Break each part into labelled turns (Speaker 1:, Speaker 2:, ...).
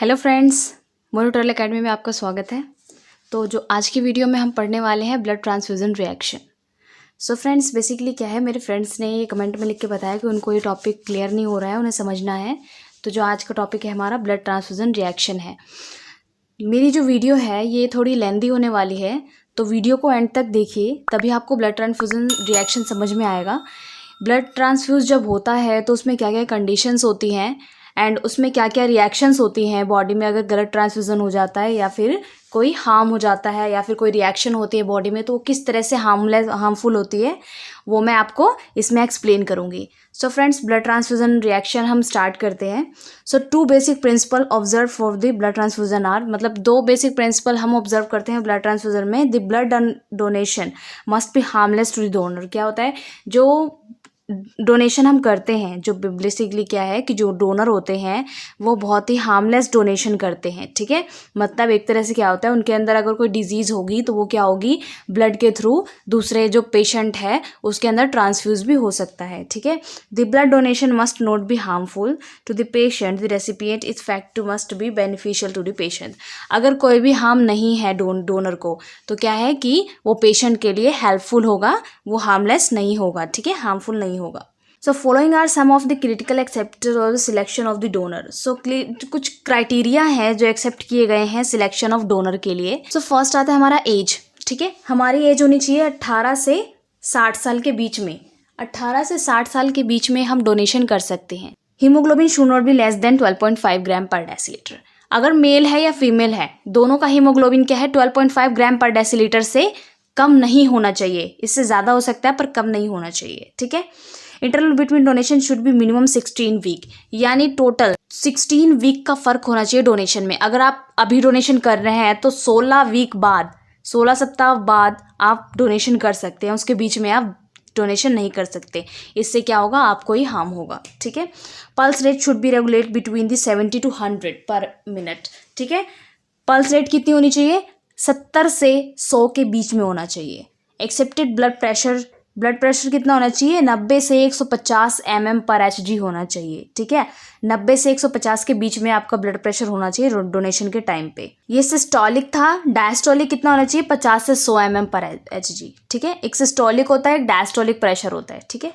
Speaker 1: Hello friends, मोनोटोरल academy में आपका स्वागत है। तो जो आज की वीडियो में हम पढ़ने वाले हैं blood transfusion reaction. So friends, basically क्या है, मेरे फ्रेंड्स ने ये कमेंट में लिख के बताया कि उनको ये टॉपिक क्लियर नहीं हो रहा है, उन्हें समझना है। तो जो आज का टॉपिक है हमारा ब्लड ट्रांसफ्यूज़न रिएक्शन है। मेरी जो वीडियो है ये थोड़ी लेंदी होने वाली है, तो वीडियो को एंड तक देखिए, तभी आपको ब्लड ट्रांसफ्यूज़न रिएक्शन समझ में आएगा। ब्लड ट्रांसफ्यूज़ जब होता है तो उसमें क्या क्या कंडीशंस होती हैं एंड उसमें क्या क्या रिएक्शंस होती हैं बॉडी में, अगर गलत ट्रांसफ्यूज़न हो जाता है या फिर कोई हार्म हो जाता है या फिर कोई रिएक्शन होती है बॉडी में, तो वो किस तरह से हार्मफुल होती है, वो मैं आपको इसमें एक्सप्लेन करूँगी। So friends, blood transfusion reaction हम स्टार्ट करते हैं। So 2 basic principle observe for the blood transfusion are, मतलब 2 बेसिक प्रिंसिपल हम ऑब्जर्व करते हैं ब्लड ट्रांसफ्यूज़न में। The blood donation must be harmless to the donor. क्या होता है, जो डोनेशन हम करते हैं, जो बेसिकली क्या है कि जो डोनर होते हैं वो बहुत ही हार्मलेस डोनेशन करते हैं, ठीक है। मतलब एक तरह से क्या होता है, उनके अंदर अगर कोई डिजीज़ होगी तो वो क्या होगी, ब्लड के थ्रू दूसरे जो पेशेंट है उसके अंदर ट्रांसफ्यूज भी हो सकता है, ठीक है। The blood donation must not be harmful to the patient, the recipient is fact must be beneficial to the patient. अगर कोई भी हार्म नहीं है डोनर को, तो क्या है कि वो पेशेंट के लिए हेल्पफुल होगा, वो हार्मलेस नहीं होगा, ठीक है, हार्मफुल नहीं होगा। So following are some of the critical accepted और selection of the donor. So कुछ क्राइटेरिया है जो एक्सेप्ट किए गए हैं सिलेक्शन ऑफ डोनर के लिए। सो फर्स्ट आता है हमारा एज, ठीक है। हमारी एज होनी चाहिए 18 से 60 साल के बीच में। 18 से 60 साल के बीच में हम डोनेशन कर सकते हैं। Haemoglobin should not be less than 12.5 ग्राम पर डेसीलीटर। अगर मेल है या फीमेल है, दोनों का हीमोग्लोबिन क्या है, 12.5 ग्राम पर डेसीलीटर से कम नहीं होना चाहिए। इससे ज़्यादा हो सकता है पर कम नहीं होना चाहिए, ठीक है। Interval between donation should be minimum 16 week, यानी टोटल 16 वीक का फर्क होना चाहिए डोनेशन में। अगर आप अभी डोनेशन कर रहे हैं तो 16 वीक बाद, 16 सप्ताह बाद आप डोनेशन कर सकते हैं, उसके बीच में आप डोनेशन नहीं कर सकते। इससे क्या होगा, आपको ही हार्म होगा, ठीक है। Pulse rate should be regulate between the 70 to 100 पर मिनट, ठीक है। पल्स रेट कितनी होनी चाहिए, 70 से 100 के बीच में होना चाहिए। एक्सेप्टेड ब्लड प्रेशर कितना होना चाहिए, 90 से 150 mm पर Hg होना चाहिए, ठीक है। 90 से 150 के बीच में आपका ब्लड प्रेशर होना चाहिए डोनेशन के टाइम पे। ये सिस्टोलिक था। डायस्टोलिक कितना होना चाहिए, 50 से 100 mm पर Hg, ठीक है। एक सिस्टोलिक होता है, एक डायस्टोलिक प्रेशर होता है, ठीक है।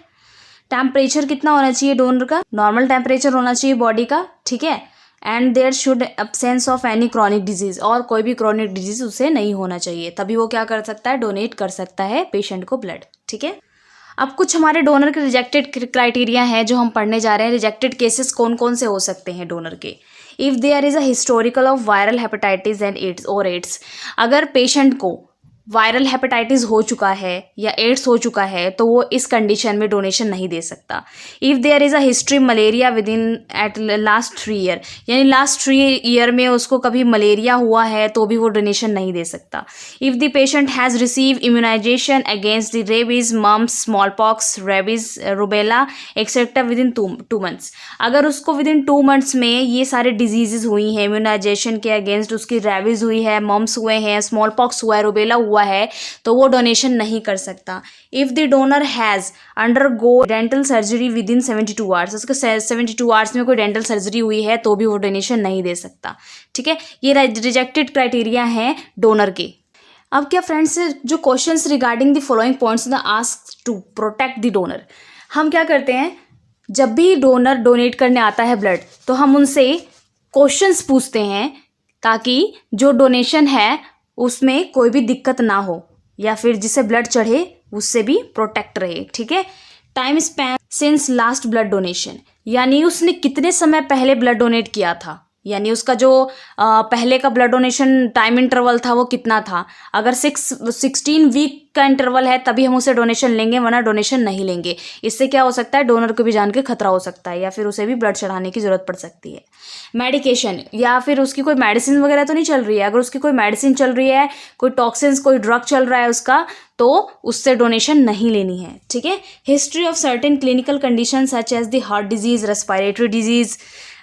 Speaker 1: टेम्परेचर कितना होना चाहिए डोनर का, नॉर्मल टेम्परेचर होना चाहिए बॉडी का, ठीक है। And there should absence of any chronic disease, और कोई भी क्रॉनिक डिजीज उसे नहीं होना चाहिए, तभी वो क्या कर सकता है, डोनेट कर सकता है पेशेंट को ब्लड, ठीक है। अब कुछ हमारे डोनर के रिजेक्टेड क्राइटेरिया है जो हम पढ़ने जा रहे हैं। रिजेक्टेड केसेस कौन कौन से हो सकते हैं डोनर के। If there is a historical of viral hepatitis and AIDS, अगर पेशेंट को वायरल हेपेटाइटिस हो चुका है या एड्स हो चुका है तो वो इस कंडीशन में डोनेशन नहीं दे सकता। If there is a history malaria within at last 3 year, यानी लास्ट 3 ईयर में उसको कभी मलेरिया हुआ है तो भी वो डोनेशन नहीं दे सकता। If the patient has receive immunization against the rabies, mumps, small pox, rabies, rubella etcetera within 2 months, अगर उसको विद इन 2 months में ये सारे डिजीजेज हुई हैं, इम्यूनाइजेशन के अगेंस्ट उसकी रेबीज हुई है, मम्स हुए हैं, स्मॉल पॉक्स हुआ है, रुबेला हुआ है, तो वो डोनेशन नहीं कर सकता। If the donor has undergo dental surgery with in 72 hours, उसके 72 आवर्स में कोई डेंटल सर्जरी हुई है तो भी वो डोनेशन नहीं दे सकता, ठीक है। ये रिजेक्टेड क्राइटेरिया हैं डोनर के। अब क्या फ्रेंड्स, जो questions regarding the following points the ask to protect the donor, हम क्या करते हैं, जब भी डोनर डोनेट करने आता है ब्लड तो हम उनसे क्वेश्चंस पूछते हैं ताकि जो डोनेशन है उसमें कोई भी दिक्कत ना हो या फिर जिसे ब्लड चढ़े उससे भी प्रोटेक्ट रहे, ठीक है। Time span since last blood donation, यानी उसने कितने समय पहले ब्लड डोनेट किया था, यानी उसका जो पहले का ब्लड डोनेशन टाइम इंटरवल था वो कितना था। अगर 16 वीक का इंटरवल है तभी हम उसे डोनेशन लेंगे, वरना डोनेशन नहीं लेंगे। इससे क्या हो सकता है, डोनर को भी जान के खतरा हो सकता है या फिर उसे भी ब्लड चढ़ाने की ज़रूरत पड़ सकती है। मेडिकेशन, या फिर उसकी कोई मेडिसिन वगैरह तो नहीं चल रही है। अगर उसकी कोई मेडिसिन चल रही है, कोई टॉक्सिन्स, कोई ड्रग चल रहा है उसका, तो उससे डोनेशन नहीं लेनी है, ठीक है। History of certain clinical condition such as the heart disease, respiratory disease,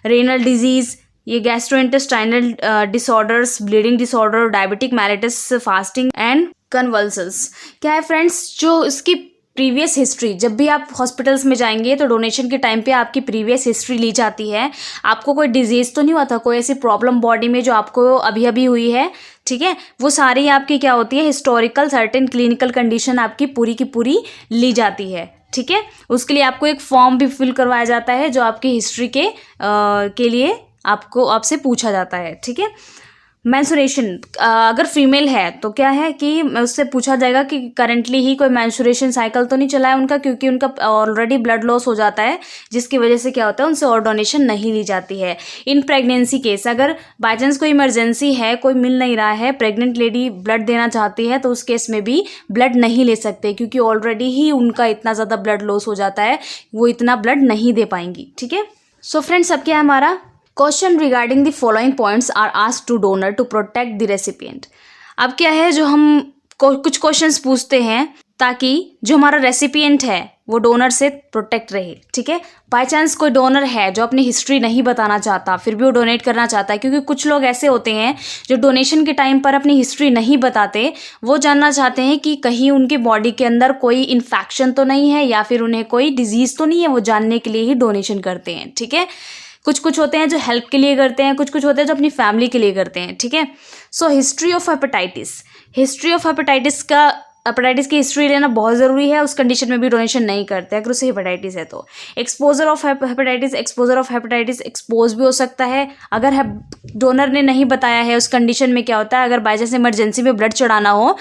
Speaker 1: renal disease, ये gastrointestinal disorders, bleeding disorder, diabetic mellitus, fasting and convulsions. क्या है फ्रेंड्स, जो इसकी प्रीवियस हिस्ट्री, जब भी आप हॉस्पिटल्स में जाएंगे तो डोनेशन के टाइम पे आपकी प्रीवियस हिस्ट्री ली जाती है। आपको कोई डिजीज़ तो नहीं हुआ था, कोई ऐसी प्रॉब्लम बॉडी में जो आपको अभी अभी हुई है, ठीक है, वो सारी आपकी क्या होती है, हिस्टोरिकल सर्टेन क्लिनिकल कंडीशन आपकी पूरी की पूरी ली जाती है, ठीक है। उसके लिए आपको एक फॉर्म भी फिल करवाया जाता है जो आपकी हिस्ट्री के लिए आपसे पूछा जाता है, ठीक है। मैंसुरेशन, अगर फीमेल है तो क्या है कि उससे पूछा जाएगा कि करंटली ही कोई मैंसुरेशन साइकिल तो नहीं चला है उनका, क्योंकि उनका ऑलरेडी ब्लड लॉस हो जाता है, जिसकी वजह से क्या होता है उनसे और डोनेशन नहीं ली जाती है। इन प्रेगनेंसी केस, अगर बाई चांस कोई इमरजेंसी है, कोई मिल नहीं रहा है, प्रेग्नेंट लेडी ब्लड देना चाहती है, तो उस केस में भी ब्लड नहीं ले सकते, क्योंकि ऑलरेडी ही उनका इतना ज़्यादा ब्लड लॉस हो जाता है, वो इतना ब्लड नहीं दे पाएंगी, ठीक है। सो फ्रेंड्स, अब क्या है हमारा question regarding the following points are asked to donor to protect the recipient. अब क्या है, जो हम कुछ क्वेश्चंस पूछते हैं ताकि जो हमारा रेसिपिएंट है वो डोनर से प्रोटेक्ट रहे, ठीक है। बाय चांस कोई डोनर है जो अपनी हिस्ट्री नहीं बताना चाहता, फिर भी वो डोनेट करना चाहता है, क्योंकि कुछ लोग ऐसे होते हैं जो डोनेशन के टाइम पर अपनी हिस्ट्री नहीं बताते, वो जानना चाहते हैं कि कहीं उनके बॉडी के अंदर कोई इन्फेक्शन तो नहीं है या फिर उन्हें कोई डिजीज़ तो नहीं है, वो जानने के लिए ही डोनेशन करते हैं, ठीक है। कुछ होते हैं जो हेल्प के लिए करते हैं, कुछ होते हैं जो अपनी फैमिली के लिए करते हैं, ठीक है। सो हिस्ट्री ऑफ हेपेटाइटिस की हिस्ट्री लेना बहुत ज़रूरी है, उस कंडीशन में भी डोनेशन नहीं करते अगर उसे हेपेटाइटिस है तो। एक्सपोजर ऑफ हेपेटाइटिस एक्सपोज भी हो सकता है, अगर डोनर ने नहीं बताया है। उस कंडीशन में क्या होता है, अगर बाई चांस इमरजेंसी में ब्लड चढ़ाना हो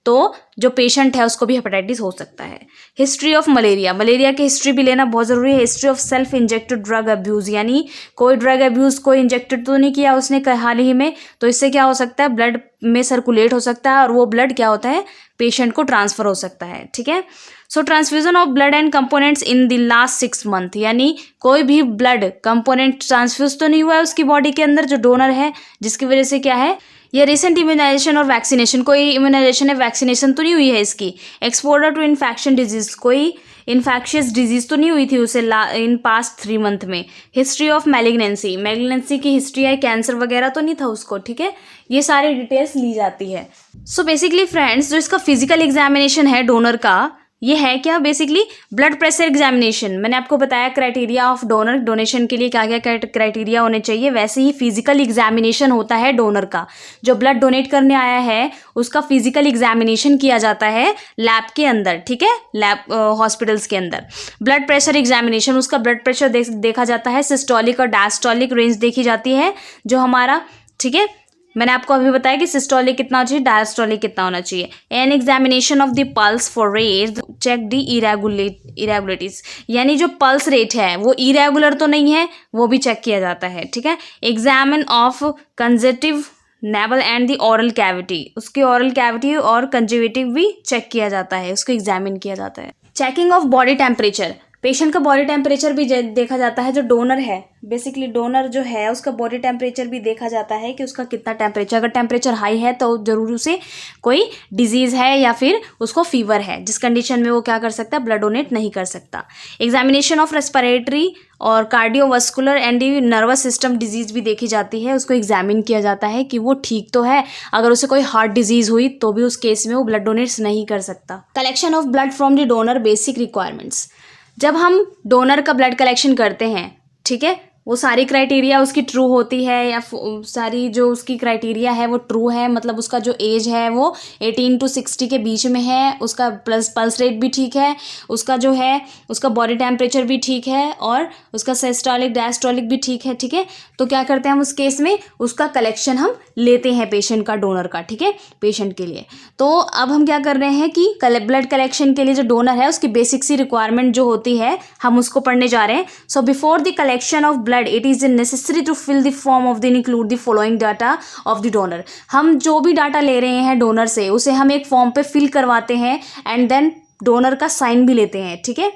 Speaker 1: तो जो पेशेंट है उसको भी हेपेटाइटिस हो सकता है। हिस्ट्री ऑफ मलेरिया की हिस्ट्री भी लेना बहुत ज़रूरी है। History of self injected drug abuse, यानी कोई ड्रग अब्यूज़ कोई इंजेक्टेड तो नहीं किया उसने हाल ही में, तो इससे क्या हो सकता है, ब्लड में सर्कुलेट हो सकता है और वो ब्लड क्या होता है, पेशेंट को ट्रांसफ़र हो सकता है, ठीक है। So transfusion of blood and components in the last 6 month, यानी कोई भी ब्लड कंपोनेंट ट्रांसफ्यूज तो नहीं हुआ है उसकी बॉडी के अंदर जो डोनर है, जिसकी वजह से क्या है, ये रिसेंट इम्यूनाइजेशन और वैक्सीनेशन, कोई इम्यूनाइजेशन या वैक्सीनेशन तो नहीं हुई है इसकी। एक्सपोजर टू इन्फेक्शन डिजीज, कोई इन्फेक्शियस डिजीज तो नहीं हुई थी उसे इन पास्ट 3 मंथ में। हिस्ट्री ऑफ मैलिग्नेंसी की हिस्ट्री है, कैंसर वगैरह तो नहीं था उसको, ठीक है। ये सारी डिटेल्स ली जाती है। सो बेसिकली फ्रेंड्स, जो इसका फिजिकल एग्जामिनेशन है डोनर का, ये है क्या, बेसिकली ब्लड प्रेशर एग्जामिनेशन। मैंने आपको बताया क्राइटेरिया ऑफ डोनर, डोनेशन के लिए क्या क्या क्राइटेरिया होने चाहिए, वैसे ही फिजिकल एग्जामिनेशन होता है डोनर का। जो ब्लड डोनेट करने आया है उसका फिजिकल एग्जामिनेशन किया जाता है लैब के अंदर, ठीक है, लैब हॉस्पिटल्स के अंदर। ब्लड प्रेशर एग्जामिनेशन, उसका ब्लड प्रेशर देखा जाता है, सिस्टोलिक और डायस्टोलिक रेंज देखी जाती है जो हमारा, ठीक है। मैंने आपको अभी बताया कि सिस्टोलिक कितना होना चाहिए, डायस्टोलिक कितना होना चाहिए। An examination of the pulse for rate check the irregularities, यानी जो पल्स रेट है वो इरेगुलर तो नहीं है, वो भी चेक किया जाता है, ठीक है। Examine of conjunctive naval and the oral cavity, उसकी ओरल कैविटी और कंजक्टिव भी चेक किया जाता है, उसको एग्जामिन किया जाता है। Checking of body temperature, patient का बॉडी टेम्परेचर भी देखा जाता है। जो डोनर है, बेसिकली डोनर जो है उसका बॉडी टेम्परेचर भी देखा जाता है कि उसका कितना टेम्परेचर, अगर टेम्परेचर हाई है तो जरूर उसे कोई डिजीज़ है या फिर उसको फीवर है, जिस कंडीशन में वो क्या कर सकता है, ब्लड डोनेट नहीं कर सकता। एग्जामिनेशन ऑफ रेस्पिरेटरी और cardiovascular and nervous system disease भी देखी जाती है, उसको एग्जामिन किया जाता है कि वो ठीक तो है। अगर उसे कोई हार्ट डिजीज़ हुई तो भी उस केस में वो ब्लड डोनेट्स नहीं कर सकता। Collection of blood from the donor, basic requirements, जब हम डोनर का ब्लड कलेक्शन करते हैं, ठीक है, वो सारी क्राइटेरिया उसकी ट्रू होती है या सारी जो उसकी क्राइटेरिया है वो ट्रू है, मतलब उसका जो एज है वो 18 to 60 के बीच में है, उसका पल्स रेट भी ठीक है, उसका जो है उसका बॉडी टेम्परेचर भी ठीक है और उसका सिस्टोलिक डायस्टोलिक भी ठीक है, ठीक है। तो क्या करते हैं हम उस केस में, उसका कलेक्शन हम लेते हैं पेशेंट का, डोनर का, ठीक है, पेशेंट के लिए। तो अब हम क्या कर रहे हैं कि ब्लड कलेक्शन के लिए जो डोनर है उसकी बेसिक सी रिक्वायरमेंट जो होती है हम उसको पढ़ने जा रहे हैं। So before the collection of blood it is necessary to fill the form of the include the following data of the donor। हम जो भी डाटा ले रहे हैं डोनर से उसे हम एक फॉर्म पे फिल करवाते हैं एंड देन डोनर का साइन भी लेते हैं, ठीक है,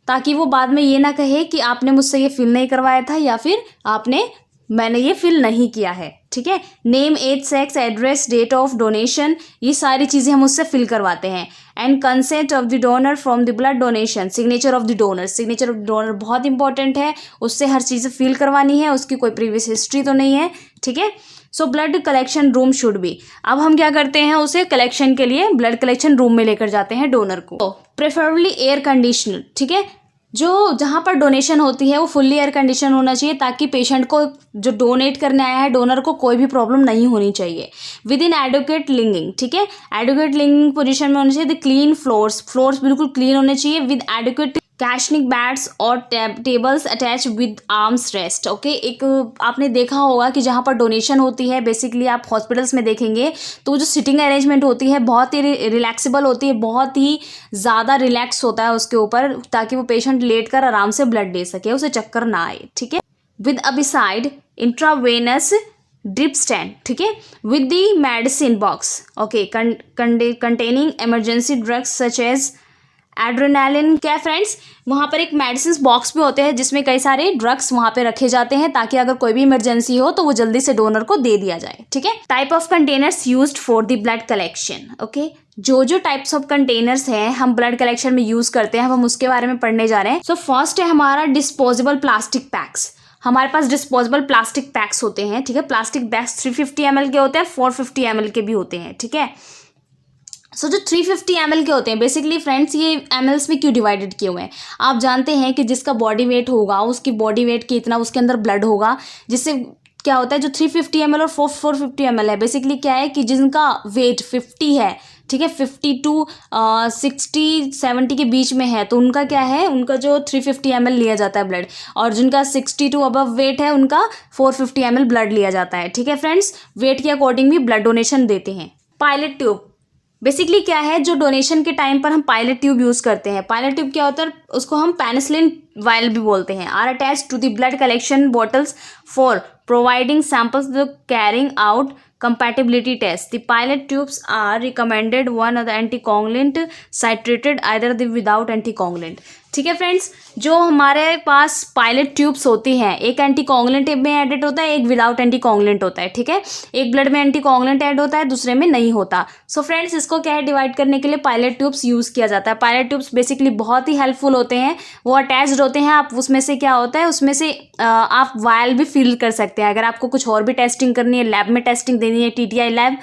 Speaker 1: ताकि वो बाद में ये ना कहे कि आपने मुझसे ये फिल नहीं करवाया था या फिर मैंने ये फिल नहीं किया है, ठीक है। ठीक है। Name, age, sex, address, date of donation, ये सारी चीज़ें हम उससे फिल करवाते हैं। And consent of the donor from the blood donation, signature of the donor, signature of the donor बहुत इंपॉर्टेंट है, उससे हर चीज़ फिल करवानी है, उसकी कोई प्रीवियस हिस्ट्री तो नहीं है, ठीक है। So blood collection room should be, अब हम क्या करते हैं, उसे कलेक्शन के लिए ब्लड कलेक्शन रूम में लेकर जाते हैं डोनर को, प्रेफरेबली एयर कंडीशनर, ठीक है। जो जहाँ पर डोनेशन होती है वो फुल्ली एयर कंडीशन होना चाहिए, ताकि पेशेंट को, जो डोनेट करने आया है, डोनर को कोई भी प्रॉब्लम नहीं होनी चाहिए। विद इन एडुकेट लिंगिंग, ठीक है, एडुकेट लिंगिंग पोजीशन में होना चाहिए। द क्लीन फ्लोर्स बिल्कुल क्लीन होने चाहिए। विद एडुकेट कैशनिक बैट्स और tables attach with arms rest, okay. एक आपने देखा होगा कि जहाँ पर डोनेशन होती है, बेसिकली आप हॉस्पिटल्स में देखेंगे तो जो सिटिंग अरेंजमेंट होती है बहुत ही रिलैक्सेबल होती है, बहुत ही ज़्यादा रिलैक्स होता है उसके ऊपर, ताकि वो पेशेंट लेट कर आराम से ब्लड दे सके, उसे चक्कर ना आए, ठीक है। With a bedside intravenous drip stand, ठीक है। With the medicine box, okay, containing emergency drugs such as adrenaline. क्या फ्रेंड्स, वहाँ पर एक मेडिसिन बॉक्स भी होते हैं जिसमें कई सारे ड्रग्स वहाँ पे रखे जाते हैं, ताकि अगर कोई भी इमरजेंसी हो तो वो जल्दी से डोनर को दे दिया जाए, ठीक है। Type of containers used for the blood collection, okay. जो टाइप्स ऑफ कंटेनर्स हैं हम ब्लड कलेक्शन में यूज करते हैं, हम उसके बारे में पढ़ने जा रहे हैं। सो फर्स्ट है हमारा डिस्पोजेबल प्लास्टिक पैक्स। हमारे पास डिस्पोजेबल प्लास्टिक पैक्स होते हैं, ठीक है। प्लास्टिक बैग्स 350 ml के होते हैं, 450 ml के भी होते हैं, ठीक है। सो जो 350 ml के होते हैं, बेसिकली फ्रेंड्स ये mls में क्यों डिवाइडेड किए हुए हैं, आप जानते हैं कि जिसका बॉडी वेट होगा उसकी बॉडी वेट की इतना उसके अंदर ब्लड होगा, जिससे क्या होता है, जो 350 ml और 450 ml है, बेसिकली क्या है कि जिनका वेट 50 है, ठीक है, 50 to 60-70 के बीच में है, तो उनका क्या है, उनका जो 350 ml लिया जाता है ब्लड, और जिनका 60 to अबव वेट है उनका 450 ml ब्लड लिया जाता है, ठीक है फ्रेंड्स। वेट के अकॉर्डिंग भी ब्लड डोनेशन देते हैं। पायलट ट्यूब, बेसिकली क्या है, जो डोनेशन के टाइम पर हम पायलट ट्यूब यूज़ करते हैं। पायलट ट्यूब क्या होता है, उसको हम पेनिसिलिन वायल भी बोलते हैं। Are attach to the blood collection bottles for providing samples carrying out compatibility test. The pilot tubes are recommended one of the anticoagulant citrated either the without anticoagulant, ठीक है फ्रेंड्स। जो हमारे पास pilot tubes होती हैं, एक anticoagulant में added होता है, एक विदाउट एंटीकोगुलेंट होता है, ठीक है। एक ब्लड में एंटीकोगुलेंट ऐड होता है, दूसरे में नहीं होता। सो फ्रेंड्स, इसको क्या है, डिवाइड करने के लिए पायलट ट्यूब्स यूज़ किया जाता है। पायलट ट्यूब्स बेसिकली बहुत ही हेल्पफुल होते हैं, वो अटैच्ड होते हैं। आप उसमें से क्या होता है, उसमें से आप वायल भी फिल कर सकते हैं। अगर आपको कुछ और भी टेस्टिंग करनी है, लैब में टेस्टिंग देनी है, TTI लैब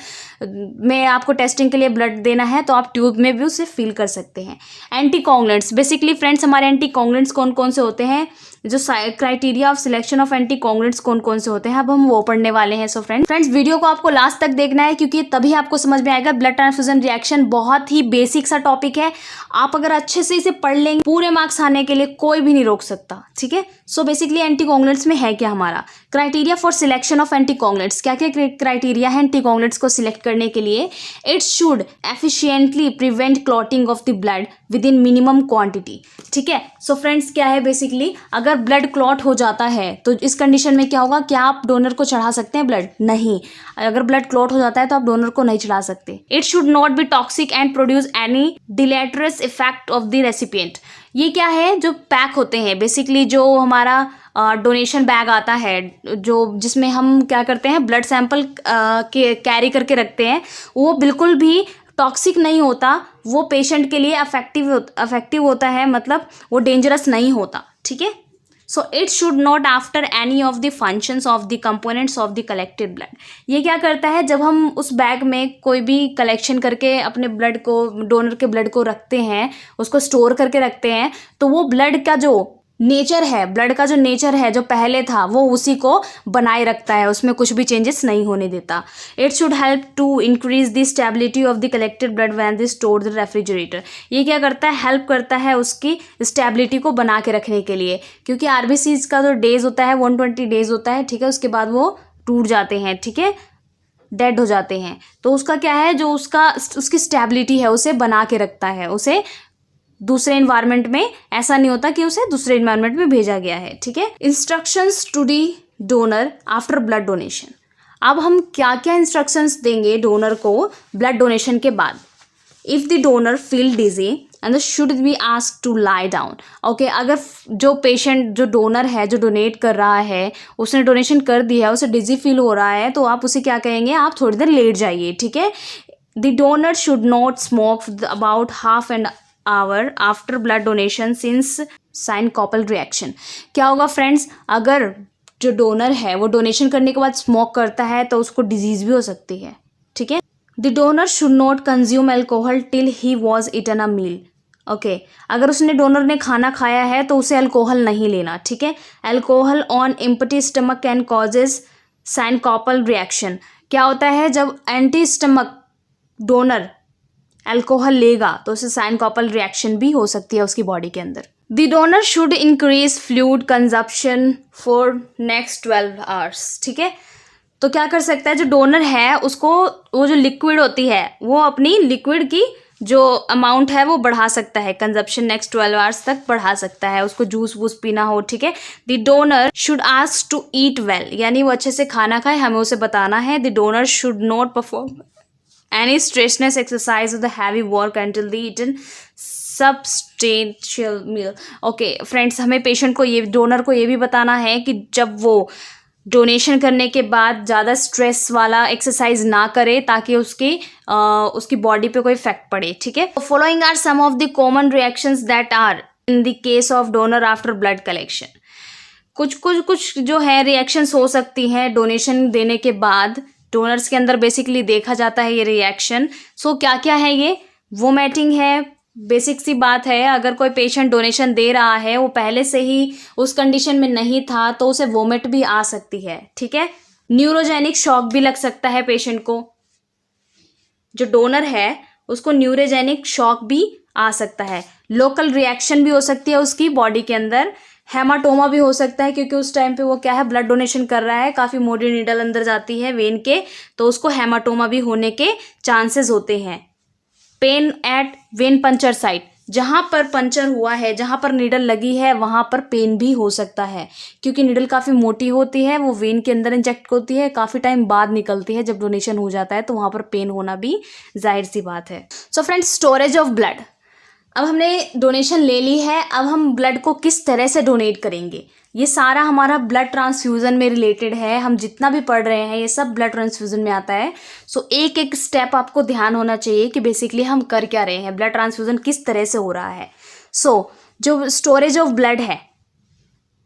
Speaker 1: में आपको टेस्टिंग के लिए ब्लड देना है, तो आप ट्यूब में भी उसे फिल कर सकते हैं। एंटीकोगुलेंट्स, बेसिकली फ्रेंड्स हमारे एंटीकोगुलेंट्स कौन कौन से होते हैं, जो criteria of selection of anticoagulants कौन कौन से होते हैं, अब हम वो पढ़ने वाले हैं। सो फ्रेंड्स वीडियो को आपको लास्ट तक देखना है, क्योंकि तभी आपको समझ में आएगा। ब्लड ट्रांसफ्यूजन रिएक्शन बहुत ही बेसिक सा टॉपिक है, आप अगर अच्छे से इसे पढ़ लेंगे पूरे मार्क्स आने के लिए कोई भी नहीं रोक सकता, ठीक है। सो बेसिकली एंटीकोगुलेंट्स में है क्या, हमारा criteria for selection of anticoagulants, क्या क्या क्राइटेरिया है एंटीकोगुलेंट्स को सिलेक्ट करने के लिए। It should efficiently prevent clotting of the blood with in minimum quantity, ठीक है। सो फ्रेंड्स क्या है, बेसिकली अगर ब्लड क्लॉट हो जाता है तो इस कंडीशन में क्या होगा, क्या आप डोनर को चढ़ा सकते हैं ब्लड? नहीं। अगर ब्लड क्लॉट हो जाता है तो आप डोनर को नहीं चढ़ा सकते। It should not be toxic and produce any deleterious effect of the recipient. ये क्या है, जो पैक होते हैं, बेसिकली जो हमारा डोनेशन बैग आता है, जो जिसमें हम क्या करते हैं, ब्लड सैंपल कैरी करके रखते हैं, वो बिल्कुल भी टॉक्सिक नहीं होता, वो पेशेंट के लिए अफेक्टिव होता है, मतलब वो डेंजरस नहीं होता, ठीक है। So it should not after any of the functions of the components of the collected blood. ये क्या करता है, जब हम उस बैग में कोई भी कलेक्शन करके अपने ब्लड को, डोनर के ब्लड को रखते हैं, उसको स्टोर करके रखते हैं, तो वो ब्लड का जो नेचर है, ब्लड का जो नेचर है, जो पहले था, वो उसी को बनाए रखता है, उसमें कुछ भी चेंजेस नहीं होने देता। It should help to increase the stability of the collected blood when they store the refrigerator. ये क्या करता है, हेल्प करता है उसकी स्टेबिलिटी को बना के रखने के लिए, क्योंकि RBCs का जो डेज होता है 120 डेज होता है, ठीक है। उसके बाद वो टूट जाते हैं, ठीक है, डेड हो जाते हैं। तो उसका क्या है, जो उसकी स्टेबिलिटी है उसे बना के रखता है, उसे दूसरे इन्वायरमेंट में ऐसा नहीं होता कि उसे दूसरे इन्वायरमेंट में भेजा गया है, ठीक है। Instructions to the donor after blood donation. अब हम क्या क्या इंस्ट्रक्शंस देंगे डोनर को ब्लड डोनेशन के बाद। If the donor feel dizzy and should be ask to lie down. Okay, अगर जो पेशेंट जो डोनर है जो डोनेट कर रहा है उसने डोनेशन कर दिया है, उसे डिजी फील हो रहा है, तो आप उसे क्या कहेंगे, आप थोड़ी देर लेट जाइए, ठीक है। The donor should not smoke about half an hour after blood donation since syncopal reaction. क्या होगा फ्रेंड्स, अगर जो डोनर है वो डोनेशन करने के बाद स्मोक करता है तो उसको डिजीज भी हो सकती है, ठीक है। The donor should not consume alcohol till he was eaten a meal. Okay, अगर उसने डोनर ने खाना खाया है तो उसे अल्कोहल नहीं लेना, ठीक है। Alcohol on empty stomach can causes syncopal reaction. क्या होता है, जब एंटी स्टमक डोनर अल्कोहल लेगा तो उसे साइनकॉपल रिएक्शन भी हो सकती है उसकी बॉडी के अंदर। The donor should increase fluid consumption for next 12 hours, ठीक है। तो क्या कर सकता है, जो डोनर है उसको वो जो लिक्विड होती है वो अपनी लिक्विड की जो अमाउंट है वो बढ़ा सकता है, कंजप्शन नेक्स्ट 12 आवर्स तक बढ़ा सकता है, उसको जूस वूस पीना हो, ठीक है। The donor should ask to eat well, यानी वो अच्छे से खाना खाए, हमें उसे बताना है। The donor should not perform any strenuous exercise or the heavy work until the eaten substantial meal। Okay friends, हमें पेशेंट को ये डोनर को ये भी बताना है कि जब वो डोनेशन करने के बाद ज़्यादा स्ट्रेस वाला एक्सरसाइज ना करे ताकि उसकी बॉडी पे कोई इफेक्ट पड़े, ठीक है। Following are some of the common reactions that are in the case of donor after blood collection. कुछ जो है रिएक्शंस हो सकती हैं डोनेशन देने के बाद, डोनर्स के अंदर बेसिकली देखा जाता है ये रिएक्शन। सो क्या क्या है ये, वोमिटिंग है, बेसिक सी बात है, अगर कोई पेशेंट डोनेशन दे रहा है वो पहले से ही उस कंडीशन में नहीं था तो उसे वोमिट भी आ सकती है, ठीक है। न्यूरोजेनिक शॉक भी लग सकता है पेशेंट को, जो डोनर है उसको न्यूरोजेनिक शॉक भी आ सकता है। लोकल रिएक्शन भी हो सकती है उसकी बॉडी के अंदर। हेमाटोमा भी हो सकता है क्योंकि उस टाइम पे वो क्या है, ब्लड डोनेशन कर रहा है, काफ़ी मोटी नीडल अंदर जाती है वेन के, तो उसको हेमाटोमा भी होने के चांसेस होते हैं। Pen eight when puncture site, जहाँ पर पंचर हुआ है, जहाँ पर नीडल लगी है वहाँ पर पेन भी हो सकता है क्योंकि नीडल काफ़ी मोटी होती है, वो वेन के अंदर इंजेक्ट होती है, काफ़ी टाइम बाद निकलती है, जब डोनेशन हो जाता है तो वहाँ पर पेन होना भी जाहिर सी बात है। So friends, storage of blood. अब हमने डोनेशन ले ली है, अब हम ब्लड को किस तरह से डोनेट करेंगे, ये सारा हमारा ब्लड ट्रांसफ्यूज़न में रिलेटेड है। हम जितना भी पढ़ रहे हैं ये सब ब्लड ट्रांसफ्यूज़न में आता है। सो एक एक स्टेप आपको ध्यान होना चाहिए कि बेसिकली हम कर क्या रहे हैं, ब्लड ट्रांसफ्यूज़न किस तरह से हो रहा है। सो जो स्टोरेज ऑफ ब्लड है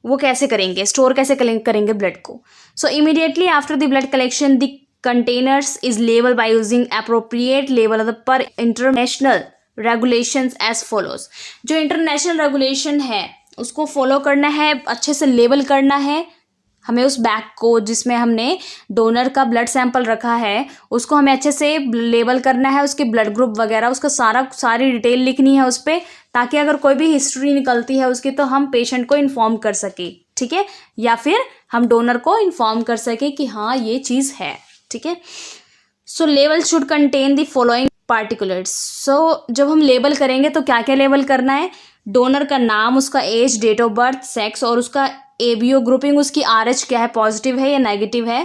Speaker 1: वो कैसे करेंगे, स्टोर कैसे करेंगे ब्लड को। सो immediately after the blood collection the containers is label by using appropriate label पर इंटरनेशनल रेगुलेशंस एज फॉलोज। जो इंटरनेशनल रेगुलेशन है उसको फॉलो करना है, अच्छे से लेबल करना है हमें उस बैग को जिसमें हमने डोनर का ब्लड सैंपल रखा है, उसको हमें अच्छे से लेबल करना है, उसके ब्लड ग्रुप वगैरह उसका सारी डिटेल लिखनी है उस पर, ताकि अगर कोई भी हिस्ट्री निकलती है उसकी तो हम पेशेंट को इन्फॉर्म कर सके, ठीक है, या फिर हम डोनर को इन्फॉर्म कर सके कि हाँ ये चीज़ है, ठीक है। So label should contain the following particulars. So जब हम लेबल करेंगे तो क्या क्या लेबल करना है, डोनर का नाम, उसका age, date of birth, sex और उसका एबीओ ग्रुपिंग, उसकी आरएच क्या है, पॉजिटिव है या नेगेटिव है।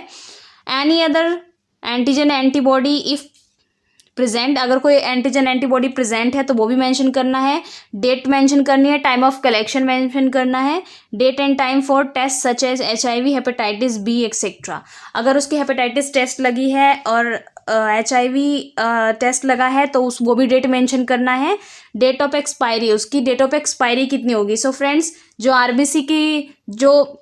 Speaker 1: Any other antigen antibody if present, अगर कोई एंटीजन एंटीबॉडी प्रेजेंट है तो वो भी मेंशन करना है। डेट मेंशन करनी है, टाइम ऑफ कलेक्शन मेंशन करना है, date and time for test such as HIV, hepatitis B etcetera. अगर उसकी हेपेटाइटिस टेस्ट लगी है और HIV टेस्ट लगा है तो वो भी डेट मेंशन करना है। डेट ऑफ एक्सपायरी, उसकी डेट ऑफ एक्सपायरी कितनी होगी। सो फ्रेंड्स, जो RBC की जो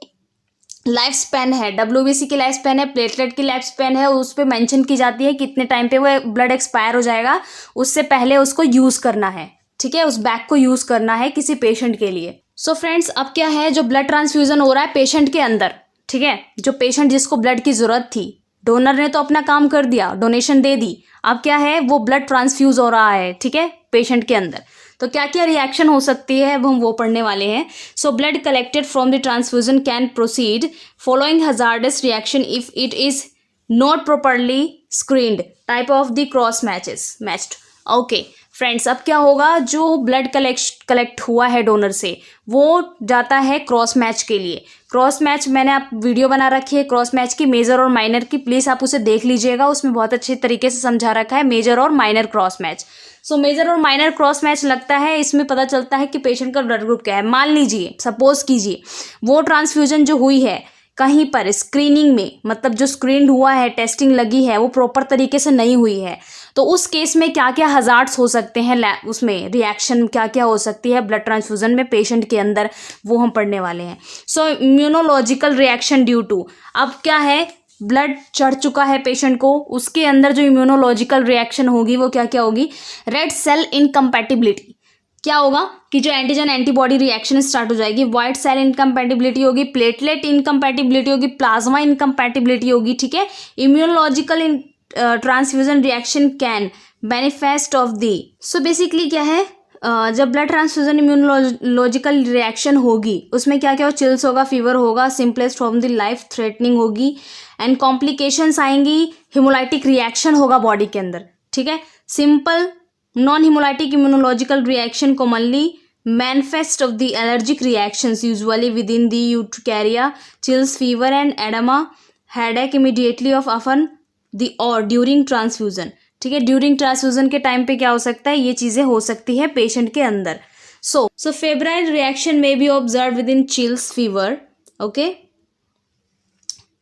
Speaker 1: लाइफ स्पैन है, WBC की लाइफ स्पैन है, प्लेटलेट की लाइफ स्पैन है, उस पर मेंशन की जाती है कितने टाइम पे वो ब्लड एक्सपायर हो जाएगा, उससे पहले उसको यूज़ करना है, ठीक है, उस बैग को यूज़ करना है किसी पेशेंट के लिए। सो फ्रेंड्स, अब क्या है, जो ब्लड ट्रांसफ्यूज़न हो रहा है पेशेंट के अंदर, ठीक है, जो पेशेंट जिसको ब्लड की ज़रूरत थी, डोनर ने तो अपना काम कर दिया, डोनेशन दे दी, अब क्या है, वो ब्लड ट्रांसफ्यूज हो रहा है, ठीक है, पेशेंट के अंदर। तो क्या क्या रिएक्शन हो सकती है अब हम वो पढ़ने वाले हैं। So blood collected from the transfusion can proceed following hazardous reaction if it is not properly screened, type of the cross matched. Okay friends अब क्या होगा, जो ब्लड कलेक्ट हुआ है डोनर से वो जाता है क्रॉस मैच के लिए। क्रॉस मैच मैंने आप वीडियो बना रखी है क्रॉस मैच की, मेजर और माइनर की, प्लीज़ आप उसे देख लीजिएगा, उसमें बहुत अच्छे तरीके से समझा रखा है मेजर और minor cross match. So major और माइनर क्रॉस मैच लगता है, इसमें पता चलता है कि पेशेंट का ब्लड ग्रुप क्या है। मान लीजिए, सपोज कीजिए वो ट्रांसफ्यूजन जो हुई है कहीं पर स्क्रीनिंग में, मतलब जो स्क्रीन हुआ है, टेस्टिंग लगी है, वो प्रॉपर तरीके से नहीं हुई है, तो उस केस में क्या क्या हजार्ड्स हो सकते हैं, उसमें रिएक्शन क्या क्या हो सकती है ब्लड ट्रांसफ्यूजन में पेशेंट के अंदर, वो हम पढ़ने वाले हैं। सो इम्यूनोलॉजिकल रिएक्शन ड्यू टू, अब क्या है, ब्लड चढ़ चुका है पेशेंट को, उसके अंदर जो इम्यूनोलॉजिकल रिएक्शन होगी वो क्या क्या होगी, रेड सेल इनकम्पैटिबिलिटी, क्या होगा कि जो एंटीजन एंटीबॉडी रिएक्शन स्टार्ट हो जाएगी, व्हाइट सेल इनकम्पैटिबिलिटी होगी, प्लेटलेट इनकम्पैटिबिलिटी होगी, प्लाज्मा इनकम्पैटिबिलिटी होगी, ठीक है। Immunological transfusion reaction can manifest of the, so basically क्या है, जब ब्लड ट्रांसफ्यूजन इम्यूनोलॉजिकल रिएक्शन होगी उसमें क्या क्या हो, चिल्स होगा, फीवर होगा, simplest form the life threatening होगी, एंड कॉम्प्लिकेशंस आएंगी, हिमोलाइटिक रिएक्शन होगा बॉडी के अंदर, ठीक है। Simple non haemolytic immunological reaction commonly manifest of the allergic reactions usually with in the urticaria, chills, fever and oedema, headache immediately of often the और during transfusion, ठीक है। During transfusion के time पे क्या हो सकता है, ये चीज़ें हो सकती है पेशेंट के अंदर। सो फेब्राइल रिएक्शन में be observe within chills, fever, okay,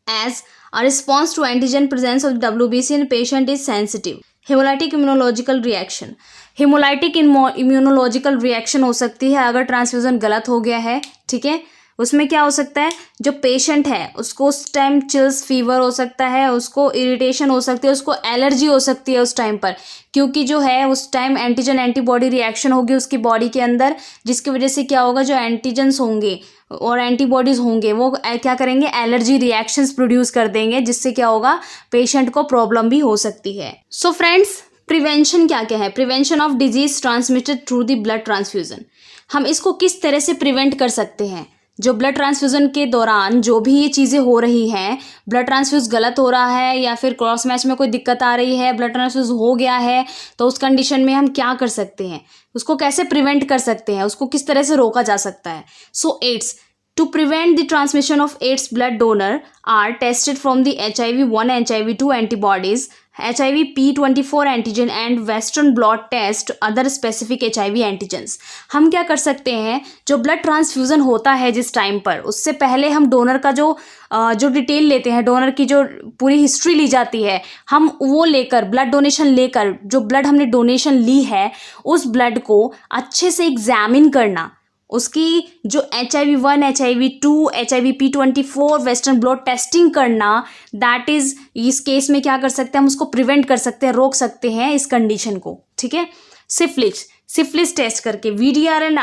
Speaker 1: as a response to antigen presence of WBC in patient is sensitive. Hemolytic immunological reaction, hemolytic immunological reaction हो सकती है अगर ट्रांसफ्यूजन गलत हो गया है, ठीक है। उसमें क्या हो सकता है, जो पेशेंट है उसको उस टाइम चिल्स, फीवर हो सकता है, उसको इरिटेशन हो सकती है, उसको एलर्जी हो सकती है उस टाइम पर, क्योंकि जो है उस टाइम एंटीजन एंटीबॉडी रिएक्शन होगी उसकी बॉडी के अंदर, जिसकी वजह से क्या होगा, जो एंटीजन्स होंगे और एंटीबॉडीज़ होंगे वो क्या करेंगे, एलर्जी रिएक्शंस प्रोड्यूस कर देंगे, जिससे क्या होगा, पेशेंट को प्रॉब्लम भी हो सकती है। सो फ्रेंड्स प्रिवेंशन क्या क्या है, prevention of disease transmitted through the blood transfusion, हम इसको किस तरह से प्रिवेंट कर सकते हैं। जो ब्लड ट्रांसफ्यूजन के दौरान जो भी ये चीज़ें हो रही हैं, ब्लड ट्रांसफ्यूज गलत हो रहा है या फिर क्रॉस मैच में कोई दिक्कत आ रही है, ब्लड ट्रांसफ्यूज हो गया है, तो उस कंडीशन में हम क्या कर सकते हैं, उसको कैसे प्रिवेंट कर सकते हैं, उसको किस तरह से रोका जा सकता है। सो ads, to prevent the transmission of AIDS, blood donor are tested from the HIV-1 HIV-2 antibodies, HIV P24 antigen and Western blot test other specific HIV antigens। हम क्या कर सकते हैं, जो ब्लड ट्रांसफ्यूज़न होता है जिस टाइम पर, उससे पहले हम डोनर का जो डिटेल लेते हैं, डोनर की जो पूरी हिस्ट्री ली जाती है, हम वो लेकर, ब्लड डोनेशन लेकर, जो ब्लड हमने डोनेशन ली है उस ब्लड को अच्छे से एग्जामिन करना, उसकी जो HIV-1 HIV-2 HIV P24 western blot testing करना, दैट इज़, इस केस में क्या कर सकते हैं, हम उसको प्रिवेंट कर सकते हैं, रोक सकते हैं इस कंडीशन को, ठीक है। सिफिलिस टेस्ट करके, VDR and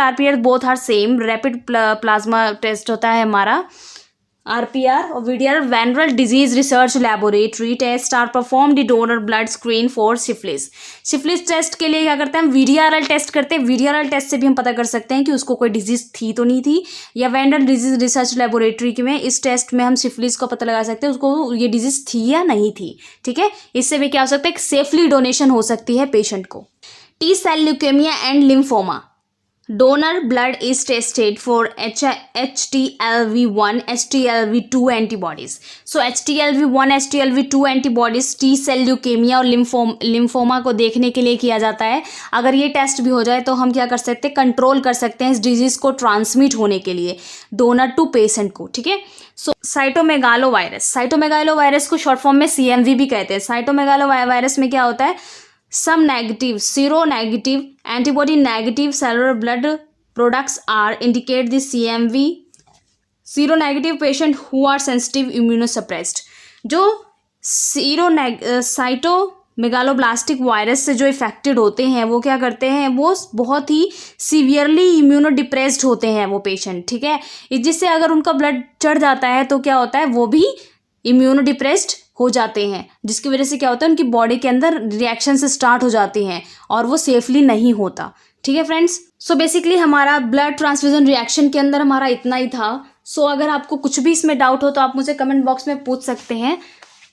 Speaker 1: RPR both are same, rapid plasma test होता है हमारा RPR और VDR, venereal disease research laboratory test are perform the donor blood screen for syphilis test के लिए क्या करते हैं, हम VDRL टेस्ट करते हैं। VDRL टेस्ट से भी हम पता कर सकते हैं कि उसको कोई डिजीज थी तो नहीं थी, या वेनरल डिजीज रिसर्च लैबोरेटरी में इस टेस्ट में हम सिफिलिस को पता लगा सकते हैं उसको ये डिजीज थी या नहीं थी, ठीक है। इससे भी क्या हो सकता है, सेफली डोनेशन हो सकती है पेशेंट को। T cell leukemia and lymphoma, donor blood is tested for HTLV1 HTLV2 antibodies। So HTLV1 HTLV2 antibodies T cell leukemia और लिम्फोमा को देखने के लिए किया जाता है। अगर ये टेस्ट भी हो जाए तो हम क्या कर सकते हैं, कंट्रोल कर सकते हैं इस डिजीज़ को ट्रांसमिट होने के लिए डोनर टू पेशेंट को, ठीक है। सो साइटोमेगालो वायरस को शॉर्ट फॉर्म में CMV भी कहते हैं। साइटोमेगालो वायरस में क्या होता है, some negative seronegative antibody negative cellular blood products are indicate the CMV। seronegative patient who are sensitive immunosuppressed, जो साइटोमेगालोब्लास्टिक वायरस से जो इफेक्टेड होते हैं वो क्या करते हैं, वो बहुत ही सीवियरली इम्यूनोडिप्रेस्ड होते हैं वो पेशेंट, ठीक है। जिससे अगर उनका ब्लड चढ़ जाता है तो क्या होता है, वो भी इम्यूनोडिप्रेस्ड हो जाते हैं, जिसकी वजह से क्या होता है, उनकी बॉडी के अंदर रिएक्शन से स्टार्ट हो जाती हैं और वो सेफली नहीं होता, ठीक है फ्रेंड्स। सो बेसिकली हमारा ब्लड ट्रांसफ्यूजन रिएक्शन के अंदर हमारा इतना ही था। सो अगर आपको कुछ भी इसमें डाउट हो तो आप मुझे कमेंट बॉक्स में पूछ सकते हैं।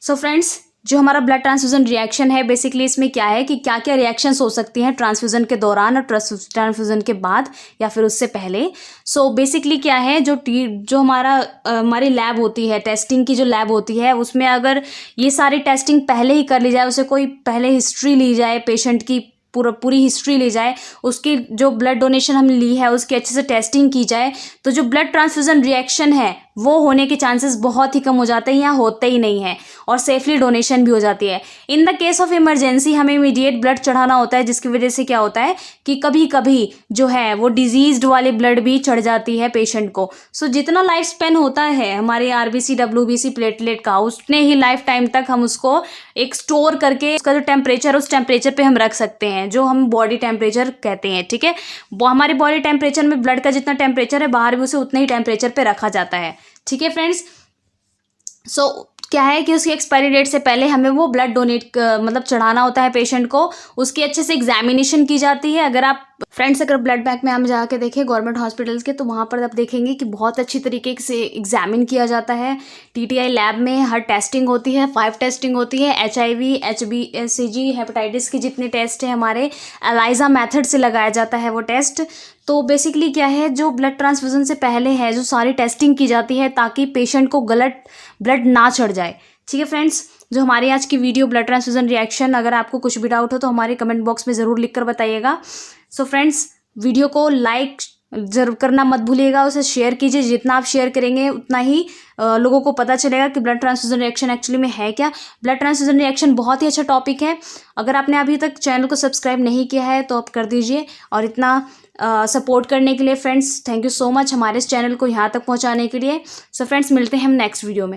Speaker 1: सो फ्रेंड्स जो हमारा ब्लड ट्रांसफ्यूज़न रिएक्शन है बेसिकली इसमें क्या है कि क्या क्या रिएक्शंस हो सकती हैं ट्रांसफ्यूज़न के दौरान और ट्रांसफ्यूज़न के बाद या फिर उससे पहले। सो बेसिकली क्या है, जो हमारी लैब होती है, टेस्टिंग की जो लैब होती है, उसमें अगर ये सारी टेस्टिंग पहले ही कर ली जाए, उसे कोई पहले हिस्ट्री ली जाए, पेशेंट की पूरी हिस्ट्री ली जाए, उसकी जो ब्लड डोनेशन हमने ली है उसकी अच्छे से टेस्टिंग की जाए, तो जो ब्लड ट्रांसफ्यूज़न रिएक्शन है वो होने के चांसेस बहुत ही कम हो जाते हैं या होते ही नहीं है, और सेफली डोनेशन भी हो जाती है। इन द केस ऑफ इमरजेंसी हमें इमीडिएट ब्लड चढ़ाना होता है, जिसकी वजह से क्या होता है कि कभी कभी जो है वो डिजीज्ड वाली ब्लड भी चढ़ जाती है पेशेंट को। सो जितना लाइफ स्पेन होता है हमारे आरबीसी डब्ल्यूबीसी प्लेटलेट का, उतने ही लाइफ टाइम तक हम उसको एक स्टोर करके उसका जो टेम्परेचर, उस टेम्परेचर पे हम रख सकते हैं, जो हम बॉडी टेम्परेचर कहते हैं। ठीक है, हमारे बॉडी टेम्परेचर में ब्लड का जितना टेम्परेचर है बाहर भी उसे उतने ही टेम्परेचर पे रखा जाता है। ठीक है फ्रेंड्स, सो क्या है कि उसकी एक्सपायरी डेट से पहले हमें वो ब्लड डोनेट मतलब चढ़ाना होता है पेशेंट को, उसकी अच्छे से एग्जामिनेशन की जाती है। अगर ब्लड बैंक में हम जाके देखें गवर्नमेंट हॉस्पिटल्स के, तो वहाँ पर आप देखेंगे कि बहुत अच्छी तरीके से एग्जामिन किया जाता है। टीटीआई लैब में हर टेस्टिंग होती है, 5 टेस्टिंग होती है, HIV, HbCG, हेपेटाइटिस के जितने टेस्ट हैं हमारे एलाइजा मेथड से लगाया जाता है वो टेस्ट। तो बेसिकली क्या है, जो ब्लड ट्रांसफ्यूजन से पहले है जो सारी टेस्टिंग की जाती है ताकि पेशेंट को गलत ब्लड ना चढ़ जाए। ठीक है फ्रेंड्स, जो हमारी आज की वीडियो ब्लड ट्रांसफ्यूजन रिएक्शन, अगर आपको कुछ भी डाउट हो तो हमारे कमेंट बॉक्स में ज़रूर लिख कर बताइएगा। सो फ्रेंड्स, वीडियो को लाइक जरूर करना मत भूलिएगा, उसे शेयर कीजिए, जितना आप शेयर करेंगे उतना ही लोगों को पता चलेगा कि ब्लड ट्रांसफ्यूजन रिएक्शन एक्चुअली में है क्या। ब्लड ट्रांसफ्यूजन रिएक्शन बहुत ही अच्छा टॉपिक है। अगर आपने अभी तक चैनल को सब्सक्राइब नहीं किया है तो आप कर दीजिए, और इतना सपोर्ट करने के लिए friends thank you so much हमारे इस चैनल को यहाँ तक पहुँचाने के लिए। सो फ्रेंड्स, मिलते हैं हम नेक्स्ट वीडियो में।